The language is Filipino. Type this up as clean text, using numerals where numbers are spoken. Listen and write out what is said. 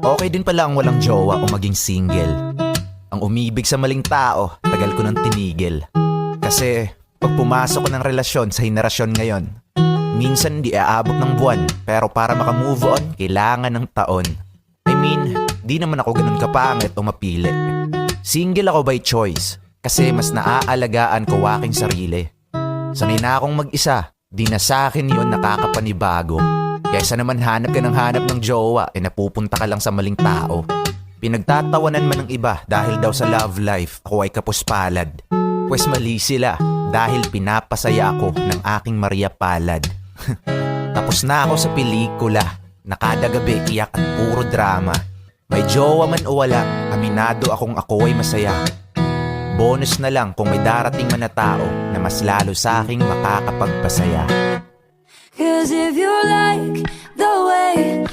Okay din pala ang walang jowa o maging single. Ang umibig sa maling tao, tagal ko nang tinigil. Kasi pag pumasok ko ng relasyon sa henerasyon ngayon, minsan di aabot ng buwan, pero para makamove on, kailangan ng taon. I mean, di naman ako ganun kapangit o mapili. Single ako by choice, kasi mas naaalagaan ko aking sarili. Sanay na akong mag-isa, di na sa akin yun nakakapanibago. Kaysa naman hanap ka ng hanap ng jowa, napupunta ka lang sa maling tao. Pinagtatawanan man ng iba dahil daw sa love life ako ay kapuspalad. Pues mali sila dahil pinapasaya ako ng aking Maria Palad. Tapos na ako sa pelikula, na kada gabi iyak at puro drama. May jowa man o wala, aminado akong ako ay masaya. Bonus na lang kung may darating man na tao na mas lalo sa aking makakapagpasaya. Cause if you like the way